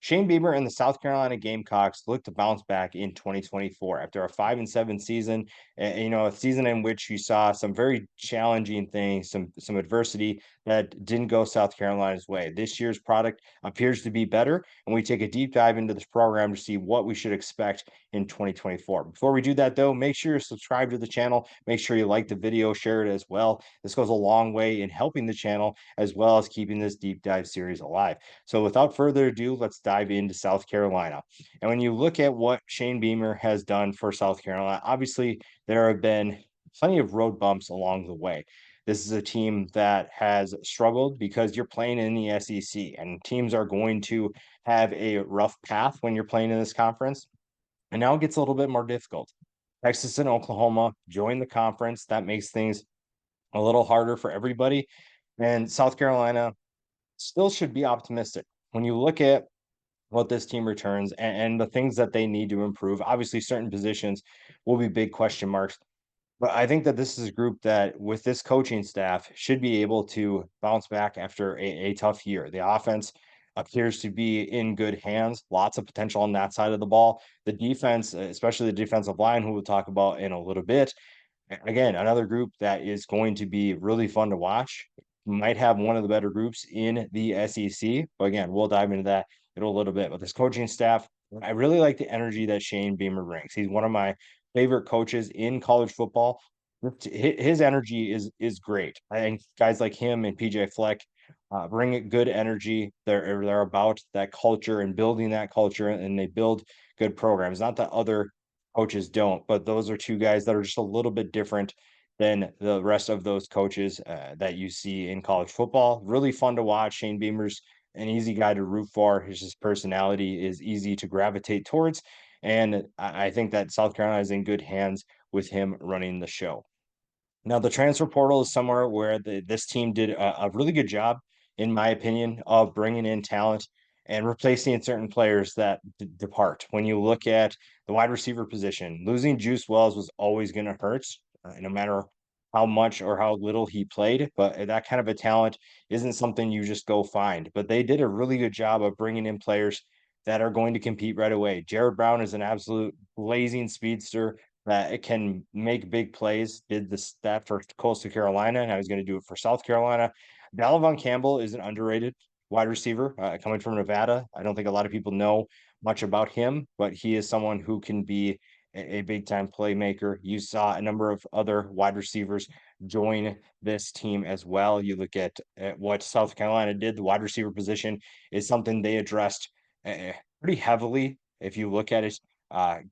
Shane Beamer and the South Carolina Gamecocks look to bounce back in 2024 after a 5-7 season. A season in which you saw some very challenging things, some adversity that didn't go South Carolina's way. This year's product appears to be better, and we take a deep dive into this program to see what we should expect in 2024. Before we do that, though, make sure you subscribe to the channel. Make sure you like the video, share it as well. This goes a long way in helping the channel as well as keeping this deep dive series alive. So without further ado, let's dive into South Carolina. And when you look at what Shane Beamer has done for South Carolina, obviously there have been plenty of road bumps along the way. This is a team that has struggled because you're playing in the SEC, and teams are going to have a rough path when you're playing in this conference. And now it gets a little bit more difficult. Texas and Oklahoma join the conference. That makes things a little harder for everybody. And South Carolina still should be optimistic. When you look at what this team returns and the things that they need to improve, obviously certain positions will be big question marks. But I think that this is a group that, with this coaching staff, should be able to bounce back after a tough year. The offense appears to be in good hands, lots of potential on that side of the ball. The defense, especially the defensive line, who we'll talk about in a little bit, again, another group that is going to be really fun to watch. Might have one of the better groups in the SEC. But again, we'll dive into that in a little bit. But this coaching staff, I really like the energy that Shane Beamer brings. He's one of my favorite coaches in college football. His energy is great. I think guys like him and PJ Fleck bring good energy. They're about that culture and building that culture, and they build good programs. Not that other coaches don't, but those are two guys that are just a little bit different than the rest of those coaches that you see in college football. Really fun to watch. Shane Beamer's an easy guy to root for. His personality is easy to gravitate towards. And I think that South Carolina is in good hands with him running the show. Now, the transfer portal is somewhere where this team did a really good job, in my opinion, of bringing in talent and replacing certain players that depart. When you look at the wide receiver position, losing Juice Wells was always going to hurt, no matter how much or how little he played. But that kind of a talent isn't something you just go find. But they did a really good job of bringing in players that are going to compete right away. Jared Brown is an absolute blazing speedster that it can make big plays. Did that for Coastal Carolina, and I was going to do it for South Carolina. Dalvin Campbell is an underrated wide receiver coming from Nevada. I don't think a lot of people know much about him, but he is someone who can be a big time playmaker. You saw a number of other wide receivers join this team as well. You look at what South Carolina did, the wide receiver position is something they addressed pretty heavily. If you look at it,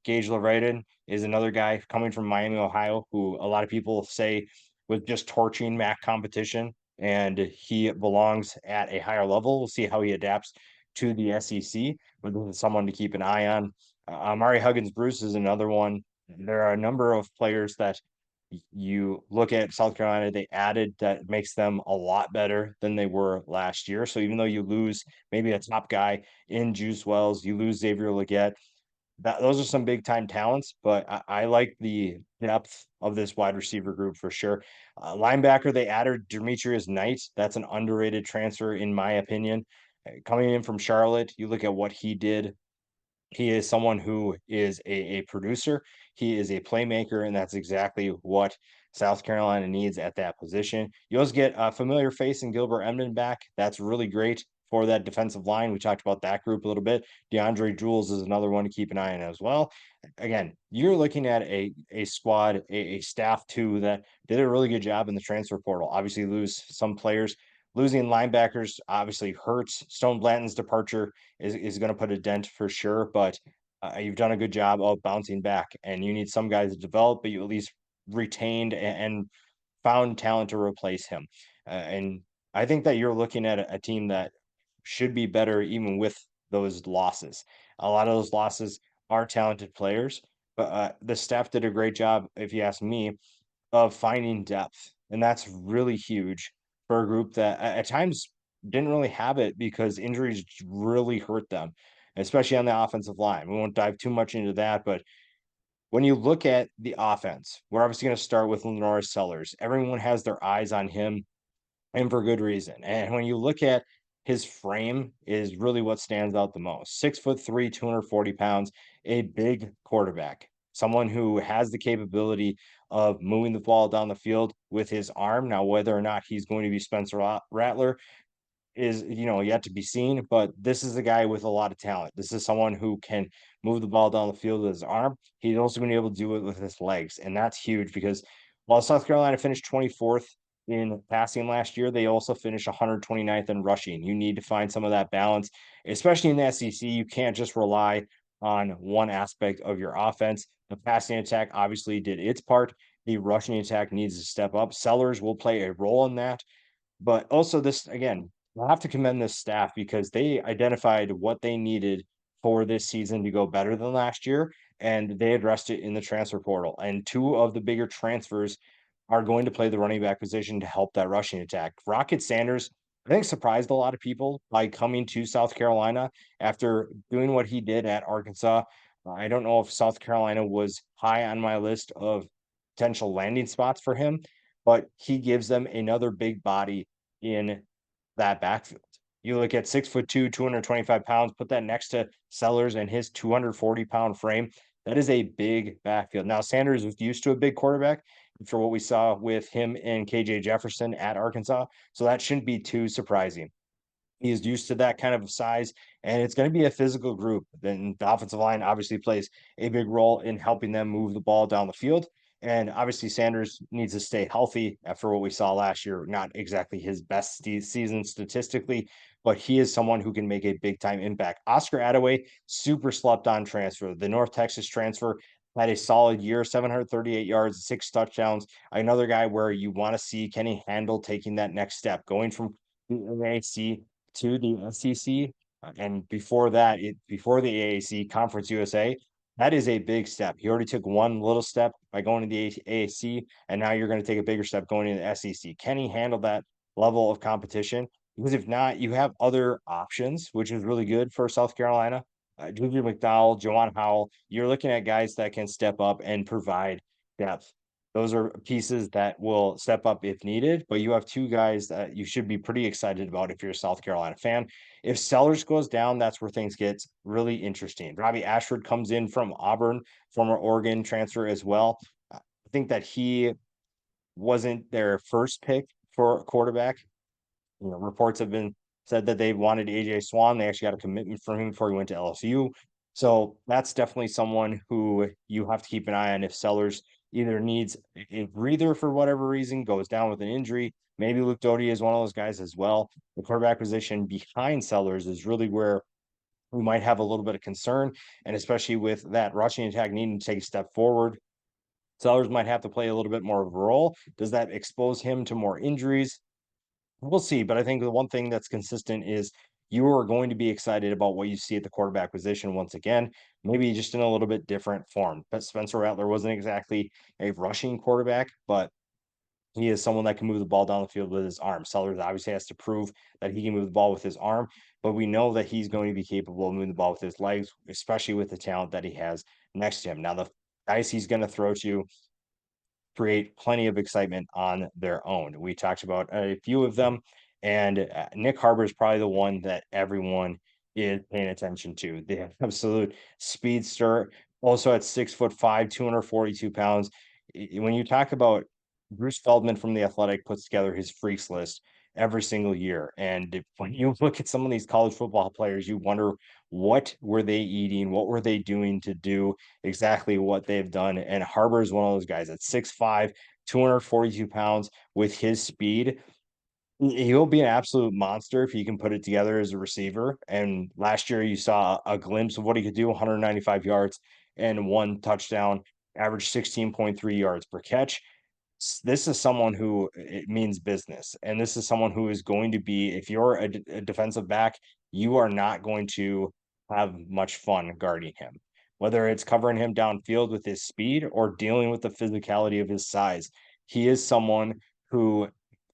Gage Leverton is another guy coming from Miami, Ohio, who a lot of people say was just torching MAC competition, and he belongs at a higher level. We'll see how he adapts to the SEC, but this is someone to keep an eye on. Amari Huggins Bruce is another one. There are a number of players that you look at South Carolina, they added that makes them a lot better than they were last year. So even though you lose maybe a top guy in Juice Wells, you lose Xavier Leggett, those are some big time talents, but I like the depth of this wide receiver group for sure. Linebacker, they added Demetrius Knight. That's an underrated transfer, in my opinion. Coming in from Charlotte, you look at what he did. He is someone who is a producer. He is a playmaker, and that's exactly what South Carolina needs at that position. You also get a familiar face in Gilbert Emden back. That's really great for that defensive line. We talked about that group a little bit. DeAndre Jules is another one to keep an eye on as well. Again, you're looking at a squad, a staff too that did a really good job in the transfer portal. Obviously, lose some players. Losing linebackers obviously hurts. Stone Blanton's departure is going to put a dent for sure, but you've done a good job of bouncing back, and you need some guys to develop, but you at least retained and found talent to replace him. And I think that you're looking at a team that should be better even with those losses. A lot of those losses are talented players, but the staff did a great job, if you ask me, of finding depth. And that's really huge for a group that at times didn't really have it because injuries really hurt them, especially on the offensive line. We won't dive too much into that, but when you look at the offense, we're obviously going to start with Lenoris Sellers. Everyone has their eyes on him, and for good reason. And when you look at his frame is really what stands out the most. 6'3", 240 pounds, a big quarterback, someone who has the capability of moving the ball down the field with his arm. Now, whether or not he's going to be Spencer Rattler is, yet to be seen, but this is a guy with a lot of talent. This is someone who can move the ball down the field with his arm. He's also going to be able to do it with his legs, and that's huge because while South Carolina finished 24th in passing last year, they also finished 129th in rushing. You need to find some of that balance, especially in the SEC. You can't just rely on one aspect of your offense. The passing attack obviously did its part. The rushing attack needs to step up. Sellers will play a role in that, but also this again, I have to commend this staff because they identified what they needed for this season to go better than last year, and they addressed it in the transfer portal. And two of the bigger transfers are going to play the running back position to help that rushing attack. Rocket Sanders, I think, surprised a lot of people by coming to South Carolina after doing what he did at Arkansas. I don't know if South Carolina was high on my list of potential landing spots for him, but he gives them another big body in that backfield. You look at 6'2", 225 pounds, put that next to Sellers and his 240-pound frame. That is a big backfield. Now, Sanders was used to a big quarterback for what we saw with him and KJ Jefferson at Arkansas. So that shouldn't be too surprising. He is used to that kind of size, and it's going to be a physical group. Then the offensive line obviously plays a big role in helping them move the ball down the field. And obviously, Sanders needs to stay healthy after what we saw last year. Not exactly his best season statistically, but he is someone who can make a big time impact. Oscar Attaway, super slept on transfer. The North Texas transfer had a solid year, 738 yards, 6 touchdowns. Another guy where you want to see Kenny Handle taking that next step, going from the AAC to the SEC, and before that, before the AAC Conference USA, that is a big step. He already took one little step by going to the AAC, and now you're going to take a bigger step going into the SEC. Can he handle that level of competition? Because if not, you have other options, which is really good for South Carolina. Juju McDowell, Jawan Howell, you're looking at guys that can step up and provide depth. Those are pieces that will step up if needed, but you have two guys that you should be pretty excited about if you're a South Carolina fan. If Sellers goes down, that's where things get really interesting. Robbie Ashford comes in from Auburn, former Oregon transfer as well. I think that he wasn't their first pick for quarterback. Reports have been said that they wanted AJ Swan. They actually got a commitment from him before he went to LSU. So that's definitely someone who you have to keep an eye on if Sellers either needs a breather for whatever reason, goes down with an injury. Maybe Luke Doty is one of those guys as well. The quarterback position behind Sellers is really where we might have a little bit of concern, and especially with that rushing attack needing to take a step forward. Sellers might have to play a little bit more of a role. Does that expose him to more injuries? We'll see, but I think the one thing that's consistent is you are going to be excited about what you see at the quarterback position once again, maybe just in a little bit different form. But Spencer Rattler wasn't exactly a rushing quarterback, but he is someone that can move the ball down the field with his arm. Sellers obviously has to prove that he can move the ball with his arm, but we know that he's going to be capable of moving the ball with his legs, especially with the talent that he has next to him. Now, the guys he's going to throw to create plenty of excitement on their own. We talked about a few of them, and Nick Harbor is probably the one that everyone is paying attention to. The absolute speedster, also at 6'5", 242 pounds. When you talk about Bruce Feldman from The Athletic puts together his freaks list every single year. And when you look at some of these college football players, you wonder what were they eating? What were they doing to do exactly what they've done? And Harbor is one of those guys at 6'5", 242 pounds with his speed. He'll be an absolute monster if he can put it together as a receiver. And last year you saw a glimpse of what he could do, 195 yards and 1 touchdown, average 16.3 yards per catch. This is someone who it means business. And this is someone who is going to be, if you're a defensive back, you are not going to have much fun guarding him, whether it's covering him downfield with his speed or dealing with the physicality of his size. He is someone who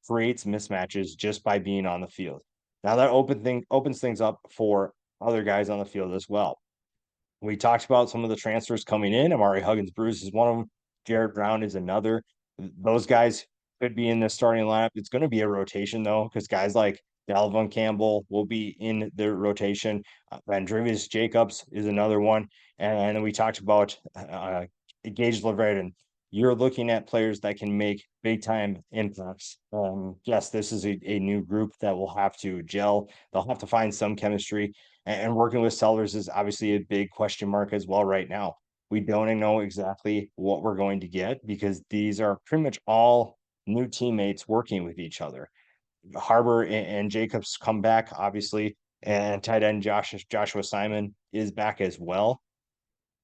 creates mismatches just by being on the field. Now that opens things up for other guys on the field as well. We talked about some of the transfers coming in. Amari Huggins Bruce is one of them. Jared Brown is another. Those guys could be in the starting lineup. It's going to be a rotation though, because guys like Dalvin Campbell will be in the rotation. Vandrevius Jacobs is another one. And then we talked about Gage Leverton. You're looking at players that can make big time impacts. Yes, this is a new group that will have to gel. They'll have to find some chemistry. And working with Sellers is obviously a big question mark as well right now. We don't know exactly what we're going to get because these are pretty much all new teammates working with each other. Harbor and Jacobs come back, obviously, and tight end Joshua Simon is back as well.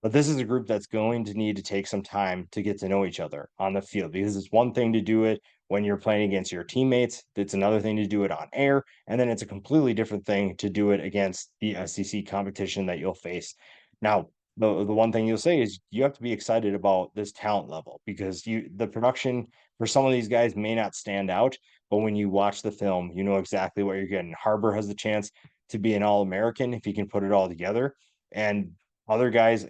But this is a group that's going to need to take some time to get to know each other on the field because it's one thing to do it when you're playing against your teammates. It's another thing to do it on air. And then it's a completely different thing to do it against the SEC competition that you'll face. Now, the one thing you'll say is you have to be excited about this talent level because the production for some of these guys may not stand out, but when you watch the film, you know exactly what you're getting. Harbor has the chance to be an All-American if he can put it all together. And other guys,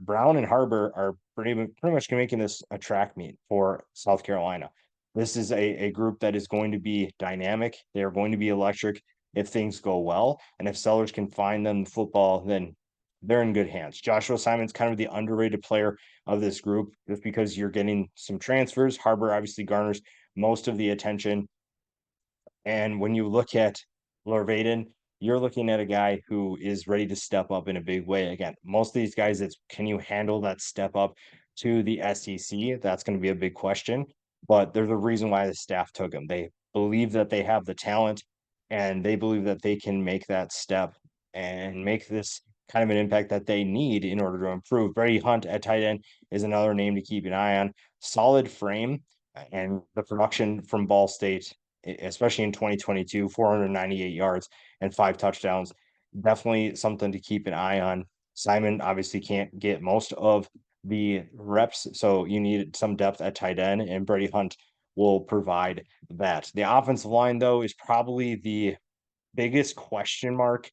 Brown and Harbor are pretty much making this a track meet for South Carolina. This is a group that is going to be dynamic. They are going to be electric if things go well. And if Sellers can find them the football, then they're in good hands. Joshua Simon's kind of the underrated player of this group just because you're getting some transfers. Harbor obviously garners most of the attention. And when you look at Lorvaden, you're looking at a guy who is ready to step up in a big way. Again, most of these guys, it's can you handle that step up to the SEC? That's going to be a big question. But there's a reason why the staff took him. They believe that they have the talent and they believe that they can make that step and make this kind of an impact that they need in order to improve. Brady Hunt at tight end is another name to keep an eye on. Solid frame and the production from Ball State especially in 2022, 498 yards and 5 touchdowns. Definitely something to keep an eye on. Simon obviously can't get most of the reps, so you need some depth at tight end, and Brady Hunt will provide that. The offensive line, though, is probably the biggest question mark,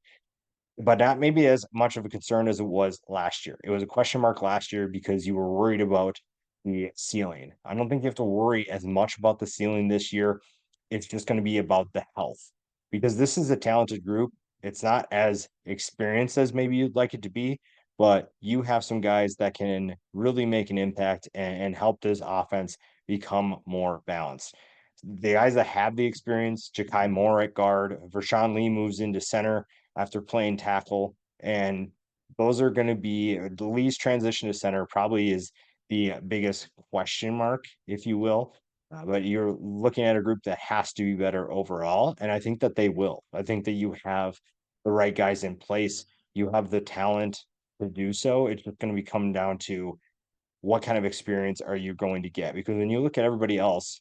but not maybe as much of a concern as it was last year. It was a question mark last year because you were worried about the ceiling. I don't think you have to worry as much about the ceiling this year. It's just going to be about the health because this is a talented group. It's not as experienced as maybe you'd like it to be, but you have some guys that can really make an impact and help this offense become more balanced. The guys that have the experience, Ja'Kai Moore at guard, Vershawn Lee moves into center after playing tackle. And those are going to be the least transition to center, probably is the biggest question mark, if you will. But you're looking at a group that has to be better overall. And I think that they will. I think that you have the right guys in place. You have the talent to do so. It's just going to be coming down to what kind of experience are you going to get? Because when you look at everybody else,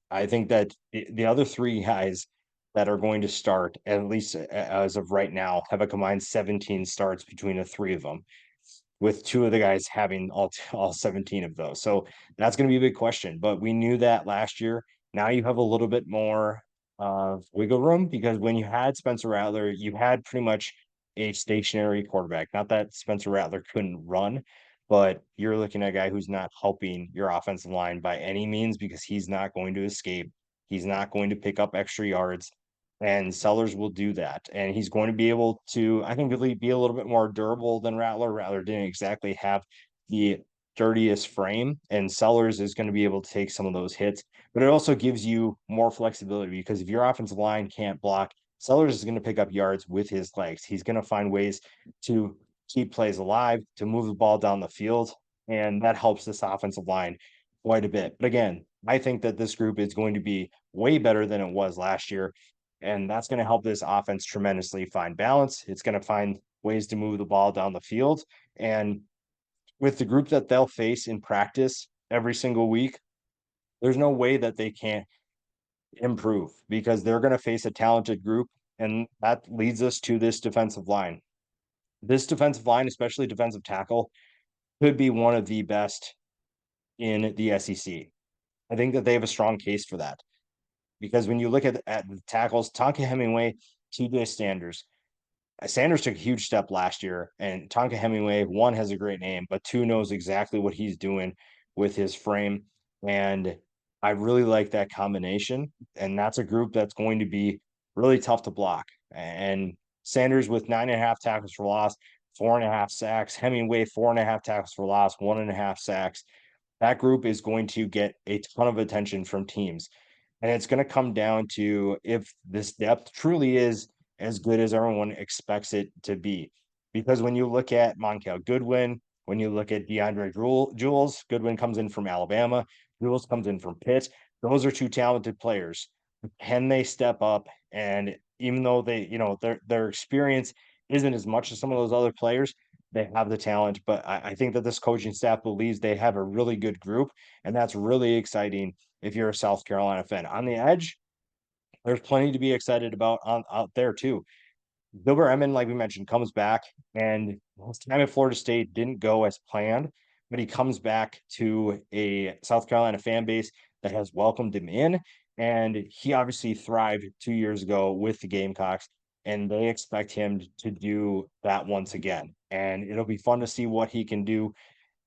I think that the other three guys that are going to start, at least as of right now, have a combined 17 starts between the three of them, with two of the guys having all 17 of those. So that's going to be a big question. But we knew that last year. Now you have a little bit more wiggle room because when you had Spencer Rattler, you had pretty much a stationary quarterback. Not that Spencer Rattler couldn't run, but you're looking at a guy who's not helping your offensive line by any means because he's not going to escape. He's not going to pick up extra yards. And Sellers will do that. And he's going to be able to, I think, really be a little bit more durable than Rattler. Rattler didn't exactly have the dirtiest frame, and Sellers is going to be able to take some of those hits. But it also gives you more flexibility because if your offensive line can't block, Sellers is going to pick up yards with his legs. He's going to find ways to keep plays alive, to move the ball down the field, and that helps this offensive line quite a bit. But again, I think that this group is going to be way better than it was last year. And that's going to help this offense tremendously find balance. It's going to find ways to move the ball down the field. And with the group that they'll face in practice every single week, there's no way that they can't improve because they're going to face a talented group. And that leads us to this defensive line. This defensive line, especially defensive tackle, could be one of the best in the SEC. I think that they have a strong case for that because when you look at the tackles, Tonka Hemingway, TJ Sanders took a huge step last year, and Tonka Hemingway, one, has a great name, but two, knows exactly what he's doing with his frame. And I really like that combination. And that's a group that's going to be really tough to block. And Sanders with 9.5 tackles for loss, 4.5 sacks. Hemingway, 4.5 tackles for loss, 1.5 sacks. That group is going to get a ton of attention from teams. And it's going to come down to if this depth truly is as good as everyone expects it to be. Because when you look at Moncal Goodwin, when you look at DeAndre Jules, Goodwin comes in from Alabama, Jules comes in from Pitt. Those are two talented players. Can they step up? And even though they, their experience isn't as much as some of those other players, they have the talent. But I think that this coaching staff believes they have a really good group, and that's really exciting if you're a South Carolina fan. On the edge, there's plenty to be excited about out there too. Gilbert Emmons, like we mentioned, comes back, and his time at Florida State didn't go as planned, but he comes back to a South Carolina fan base that has welcomed him in, and he obviously thrived 2 years ago with the Gamecocks, and they expect him to do that once again. And it'll be fun to see what he can do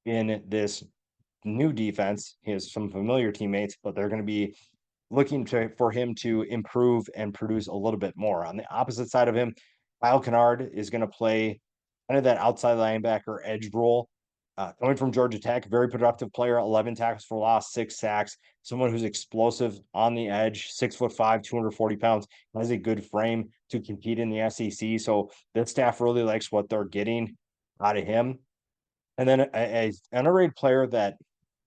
in this new defense. He has some familiar teammates, but they're going to be looking for him to improve and produce a little bit more. On the opposite side of him, Kyle Kennard is going to play kind of that outside linebacker edge role. Coming from Georgia Tech, very productive player, 11 tackles for loss, 6 sacks, someone who's explosive on the edge, 6'5", 240 pounds, has a good frame to compete in the SEC. So the staff really likes what they're getting out of him. And then an underrated player that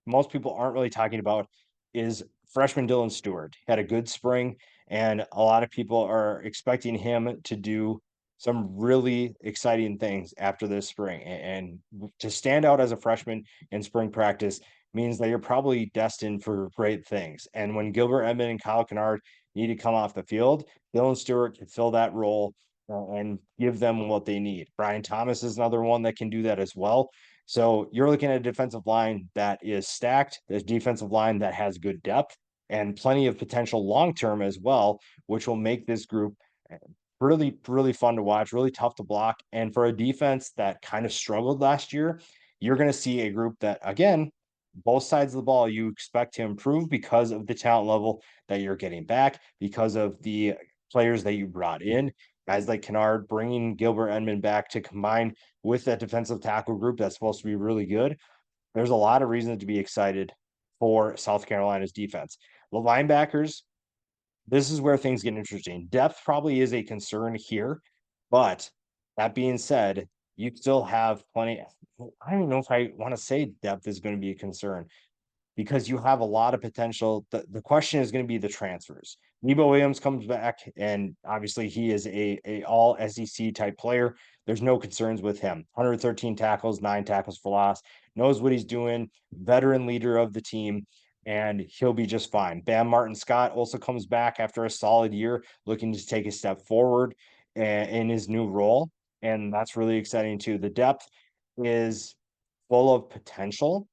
most people aren't really talking about is freshman Dylan Stewart. Had a good spring, and a lot of people are expecting him to do some really exciting things after this spring. And to stand out as a freshman in spring practice means that you're probably destined for great things. And when Gilbert Edmond and Kyle Kennard need to come off the field, Dylan Stewart can fill that role and give them what they need. Brian Thomas is another one that can do that as well. So you're looking at a defensive line that is stacked, this defensive line that has good depth and plenty of potential long term as well, which will make this group really, really fun to watch, really tough to block. And for a defense that kind of struggled last year, you're going to see a group that, again, both sides of the ball, you expect to improve because of the talent level that you're getting back, because of the players that you brought in. Guys like Kennard bringing Gilbert Edmond back to combine with that defensive tackle group that's supposed to be really good. There's a lot of reasons to be excited for South Carolina's defense. The linebackers, this is where things get interesting. Depth probably is a concern here, but that being said, you still have plenty. I don't know if I want to say depth is going to be a concern because you have a lot of potential. The question is going to be the transfers. Nebo Williams comes back, and obviously he is a all SEC type player. There's no concerns with him. 113 tackles, 9 tackles for loss, knows what he's doing, veteran leader of the team, and he'll be just fine. Bam Martin Scott also comes back after a solid year, looking to take a step forward in his new role. And that's really exciting too. The depth is full of potential,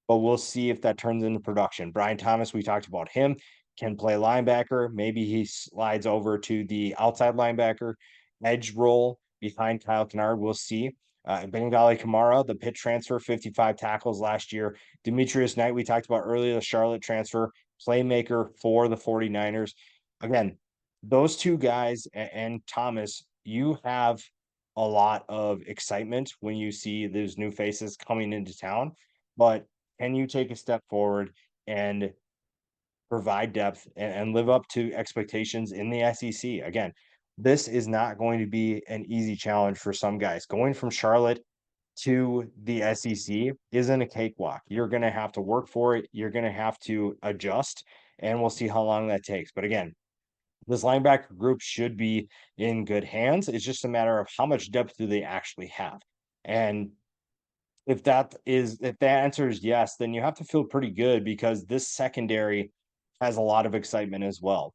but we'll see if that turns into production. Brian Thomas, we talked about him, can play linebacker. Maybe he slides over to the outside linebacker edge role behind Kyle Kennard. We'll see. Bengali Kamara, the Pitt transfer, 55 tackles last year. Demetrius Knight, we talked about earlier, the Charlotte transfer, playmaker for the 49ers. Again, those two guys and Thomas, you have a lot of excitement when you see those new faces coming into town. But can you take a step forward and provide depth and live up to expectations in the SEC? Again, this is not going to be an easy challenge for some guys. Going from Charlotte to the SEC isn't a cakewalk. You're going to have to work for it. You're going to have to adjust, and we'll see how long that takes. But again, this linebacker group should be in good hands. It's just a matter of how much depth do they actually have. And if that answer is yes, then you have to feel pretty good because this secondary has a lot of excitement as well.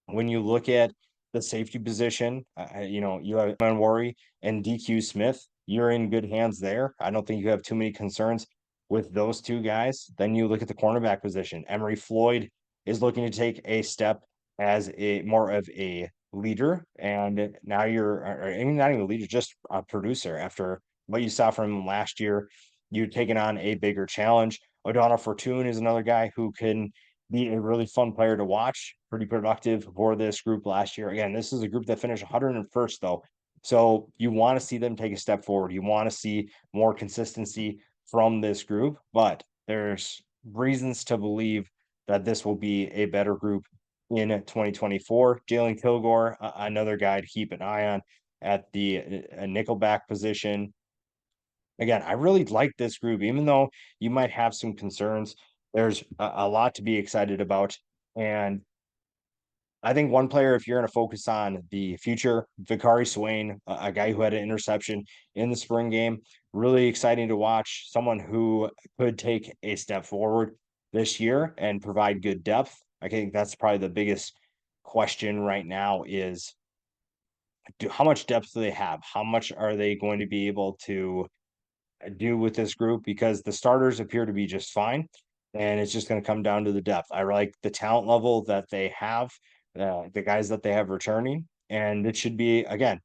When you look at the safety position, you have Worry and DQ Smith. You're in good hands there. I don't think you have too many concerns with those two guys. Then you look at the cornerback position. Emory Floyd is looking to take a step as a more of a leader, and now I mean, not even a leader, just a producer. After what you saw from him last year, you're taking on a bigger challenge. O'Donnell Fortune is another guy who can be a really fun player to watch, pretty productive for this group last year. Again, this is a group that finished 101st though. So you want to see them take a step forward. You want to see more consistency from this group, but there's reasons to believe that this will be a better group in 2024. Jalen Kilgore, another guy to keep an eye on at the nickelback position. Again, I really like this group, even though you might have some concerns. There's a lot to be excited about. And I think one player, if you're going to focus on the future, Vicari Swain, a guy who had an interception in the spring game, really exciting to watch. Someone who could take a step forward this year and provide good depth. I think that's probably the biggest question right now is how much depth do they have? How much are they going to be able to do with this group? Because the starters appear to be just fine, and it's just going to come down to the depth. I like the talent level that they have, the guys that they have returning, and it should be again.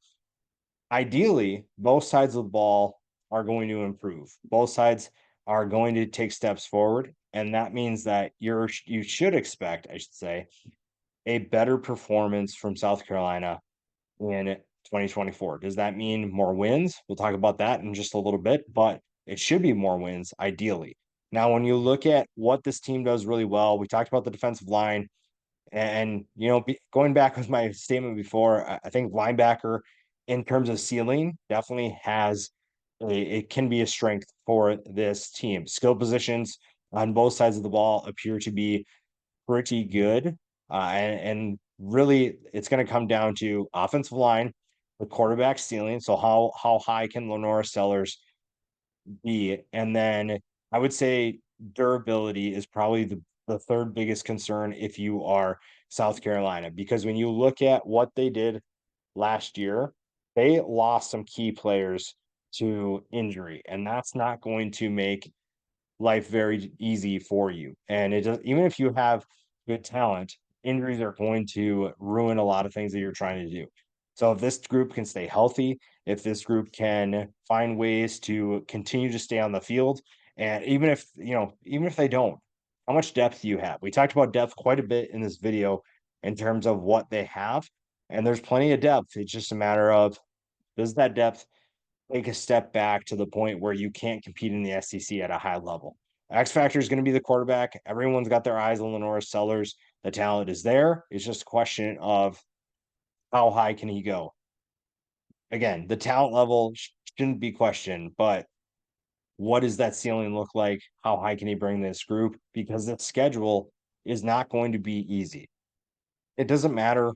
Ideally, both sides of the ball are going to improve. Both sides are going to take steps forward, and that means that you should expect, I should say, a better performance from South Carolina in 2024. Does that mean more wins? We'll talk about that in just a little bit, but it should be more wins, ideally. Now, when you look at what this team does really well, we talked about the defensive line, and going back with my statement before, I think linebacker, in terms of ceiling, definitely has it can be a strength for this team. Skill positions on both sides of the ball appear to be pretty good. And really, it's going to come down to offensive line, the quarterback ceiling. So how high can Lenora Sellers be? And then I would say durability is probably the third biggest concern if you are South Carolina, because when you look at what they did last year, they lost some key players to injury, and that's not going to make life very easy for you. And it does, even if you have good talent, injuries are going to ruin a lot of things that you're trying to do. So if this group can stay healthy, if this group can find ways to continue to stay on the field, and even if they don't, how much depth do you have? We talked about depth quite a bit in this video in terms of what they have, and there's plenty of depth. It's just a matter of does that depth take a step back to the point where you can't compete in the SEC at a high level. X factor is going to be the quarterback. Everyone's got their eyes on Lenora Sellers. The talent is there. It's just a question of how high can he go. Again, the talent level shouldn't be questioned, but what does that ceiling look like? How high can he bring this group? Because the schedule is not going to be easy. It doesn't matter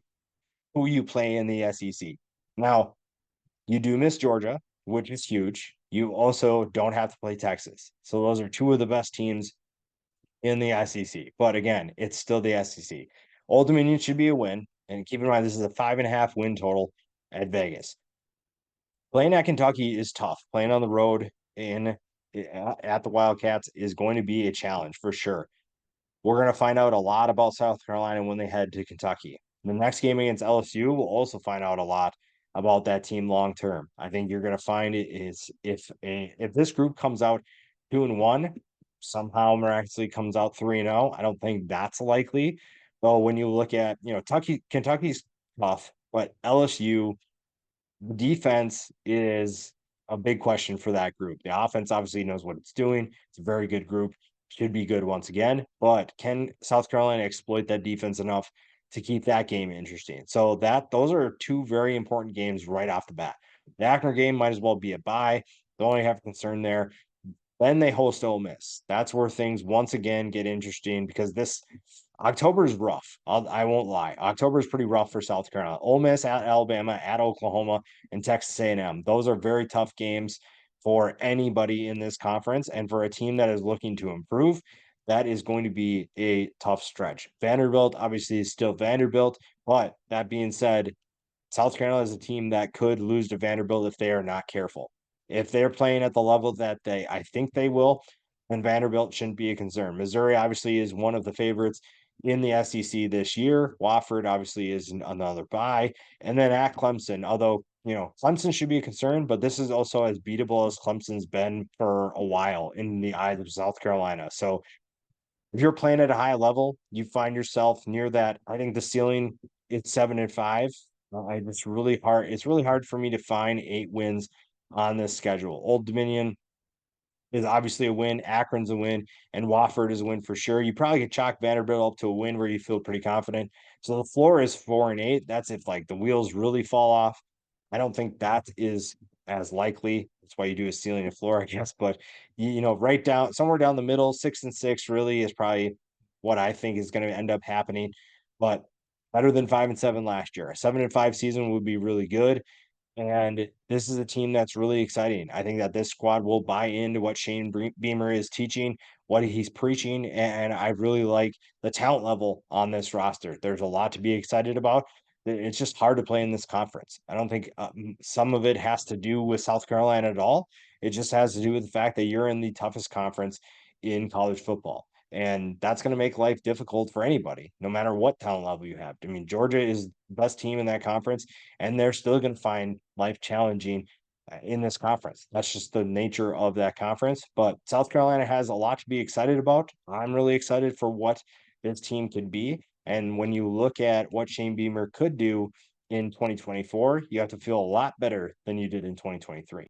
who you play in the SEC. Now, you do miss Georgia, which is huge. You also don't have to play Texas. So those are two of the best teams in the SEC. But again, it's still the SEC. Old Dominion should be a win. And keep in mind, this is a 5.5 win total at Vegas. Playing at Kentucky is tough. Playing on the road at the Wildcats is going to be a challenge for sure. We're going to find out a lot about South Carolina when they head to Kentucky. The next game against LSU, we'll also find out a lot about that team long term. I think you're going to find it is if this group comes out 2-1, somehow miraculously comes out 3-0. I don't think that's likely. Well, when you look at Kentucky's tough, but LSU, the defense is a big question for that group. The offense obviously knows what it's doing. It's a very good group, should be good once again. But can South Carolina exploit that defense enough to keep that game interesting? So those are two very important games right off the bat. The Akron game might as well be a bye. The only have concern there. Then they host Ole Miss. That's where things once again get interesting because this October is rough. I won't lie. October is pretty rough for South Carolina. Ole Miss at Alabama, at Oklahoma, and Texas A&M. Those are very tough games for anybody in this conference, and for a team that is looking to improve, that is going to be a tough stretch. Vanderbilt obviously is still Vanderbilt, but that being said, South Carolina is a team that could lose to Vanderbilt if they are not careful. If they're playing at the level that I think they will, then Vanderbilt shouldn't be a concern. Missouri obviously is one of the favorites in the SEC this year. Wofford obviously is another bye, and then at Clemson. Although Clemson should be a concern, but this is also as beatable as Clemson's been for a while in the eyes of South Carolina. So if you're playing at a high level, you find yourself near that. I think the ceiling is 7-5. It's really hard for me to find 8 wins on this schedule. Old Dominion is obviously a win. Akron's a win, and Wofford is a win for sure. You probably could chalk Vanderbilt up to a win where you feel pretty confident. So the floor is 4-8. That's if like the wheels really fall off. I don't think that is as likely. That's why you do a ceiling and floor, I guess. But right down somewhere down the middle, 6-6 really is probably what I think is going to end up happening. But better than 5-7 last year. A 7-5 season would be really good. And this is a team that's really exciting. I think that this squad will buy into what Shane Beamer is teaching, what he's preaching, and I really like the talent level on this roster. There's a lot to be excited about. It's just hard to play in this conference. I don't think some of it has to do with South Carolina at all. It just has to do with the fact that you're in the toughest conference in college football. And that's going to make life difficult for anybody, no matter what talent level you have. I mean, Georgia is the best team in that conference, and they're still going to find life challenging in this conference. That's just the nature of that conference. But South Carolina has a lot to be excited about. I'm really excited for what this team could be. And when you look at what Shane Beamer could do in 2024, you have to feel a lot better than you did in 2023.